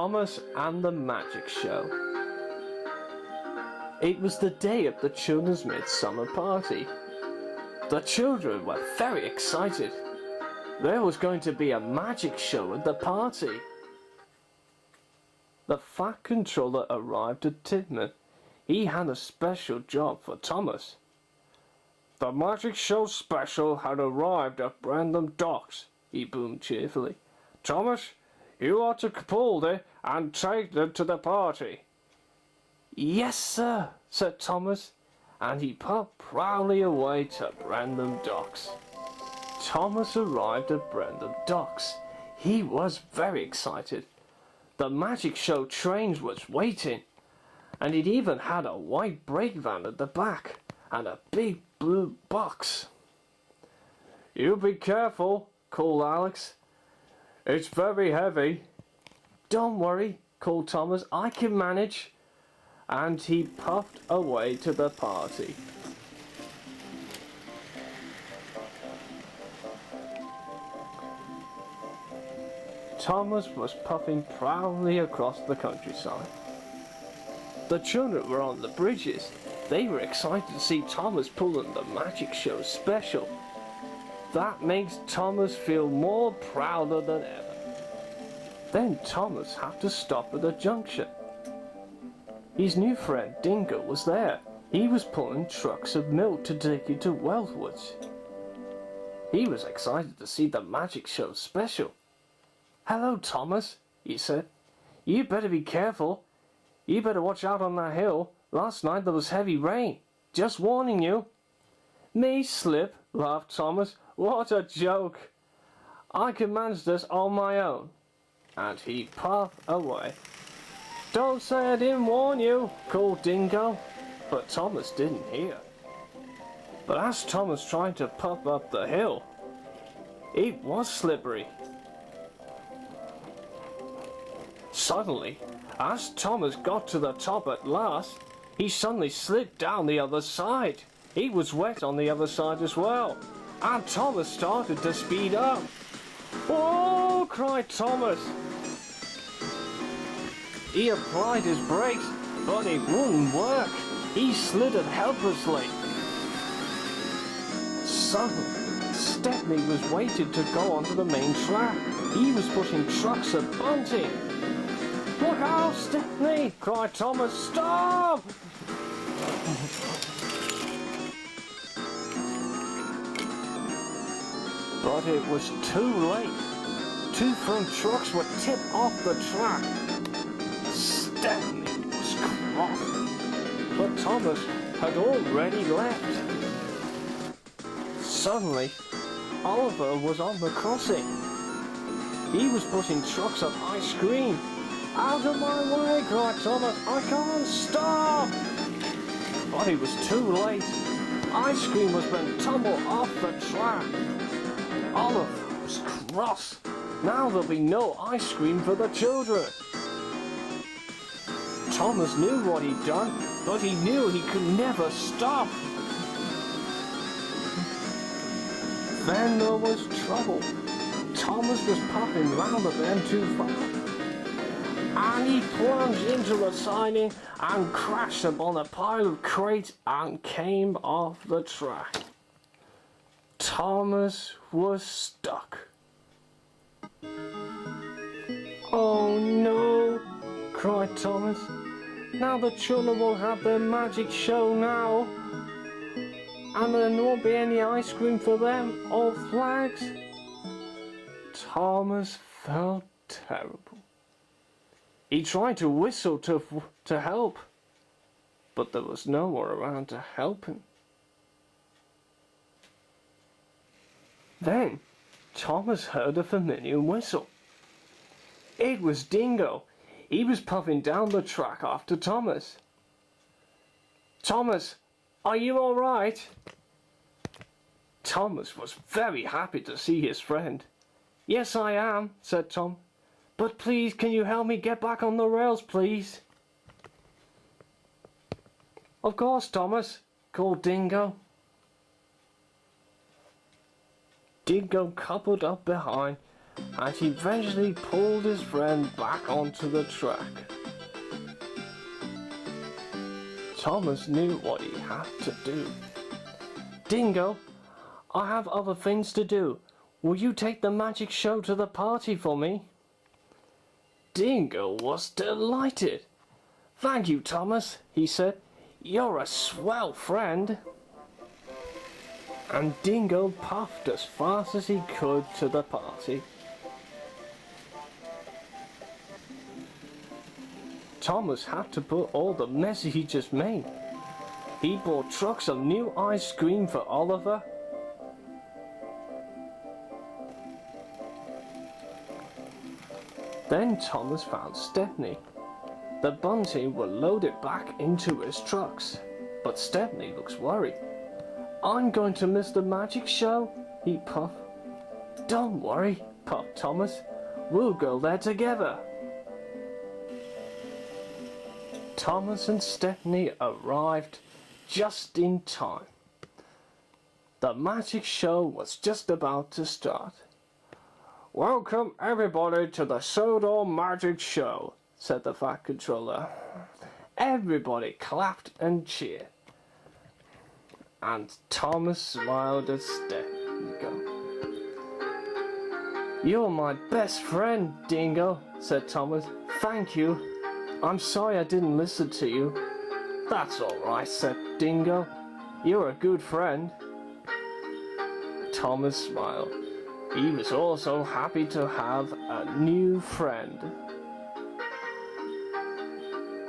Thomas and the Magic Show. It was the day of the children's midsummer party. The children were very excited. There was going to be a magic show at the party. The Fat Controller arrived at Tidman. He had a special job for Thomas. The magic show special had arrived at Brandon Docks, he boomed cheerfully. Thomas, you are to pull it and take them to the party. Yes, sir, said Thomas, and he puffed proudly away to Brandon Docks. Thomas arrived at Brandon Docks. He was very excited. The magic show train was waiting, and it even had a white brake van at the back and a big blue box. You be careful, called Alex. It's very heavy. Don't worry, called Thomas. I can manage. And he puffed away to the party. Thomas was puffing proudly across the countryside. The children were on the bridges. They were excited to see Thomas pulling the magic show special. That makes Thomas feel more prouder than ever. Then Thomas had to stop at a junction. His new friend Dingo was there. He was pulling trucks of milk to take it to Wellwoods. He was excited to see the magic show special. Hello, Thomas, he said. You better be careful. You better watch out on that hill. Last night there was heavy rain. Just warning you. Me slip, laughed Thomas. What a joke. I can manage this on my own. And he puffed away. Don't say I didn't warn you, called Dingo. But Thomas didn't hear. But as Thomas tried to puff up the hill, it was slippery. Suddenly, as Thomas got to the top at last, he suddenly slid down the other side. He was wet on the other side as well. And Thomas started to speed up. "Whoa!" cried Thomas. He applied his brakes, but it wouldn't work. He slithered helplessly. Suddenly, Stepney was waiting to go onto the main track. He was pushing trucks at bunting. "Look out, Stepney!" cried Thomas. "Stop!" But it was too late. Two front trucks were tipped off the track. Stepney was cross, but Thomas had already left. Suddenly, Oliver was on the crossing. He was pushing trucks of ice cream. "Out of my way!" cried Thomas. "I can't stop!" But it was too late. Ice cream was being tumbled off the track. Oliver was cross. Now there'll be no ice cream for the children. Thomas knew what he'd done, but he knew he could never stop. Then there was trouble. Thomas was puffing round the bend too far, and he plunged into the siding and crashed upon a pile of crates and came off the track. Thomas was stuck. "Oh no!" cried Thomas. "Now the children will have their magic show now, and there won't be any ice cream for them or flags." Thomas felt terrible. He tried to whistle to help, but there was no one around to help him. Then Thomas heard a familiar whistle. It was Dingo. He was puffing down the track after Thomas. "Thomas, are you all right?" Thomas was very happy to see his friend. "Yes, I am," said Tom. "But please, can you help me get back on the rails, please?" "Of course, Thomas," called Dingo. Dingo coupled up behind and he eventually pulled his friend back onto the track. Thomas knew what he had to do. "Dingo, I have other things to do. Will you take the magic show to the party for me?" Dingo was delighted. "Thank you, Thomas," he said. "You're a swell friend." And Dingo puffed as fast as he could to the party. Thomas had to put all the mess he just made. He bought trucks of new ice cream for Oliver. Then Thomas found Stepney. The bunty were loaded back into his trucks, but Stepney looks worried. "I'm going to miss the magic show," he puffed. "Don't worry," puffed Thomas. "We'll go there together." Thomas and Stepney arrived just in time. The magic show was just about to start. "Welcome everybody to the Soda Magic Show," said the Fat Controller. Everybody clapped and cheered. And Thomas smiled at Dingo. "You're my best friend, Dingo," said Thomas. "Thank you. I'm sorry I didn't listen to you." "That's all right," said Dingo. "You're a good friend." Thomas smiled. He was also happy to have a new friend.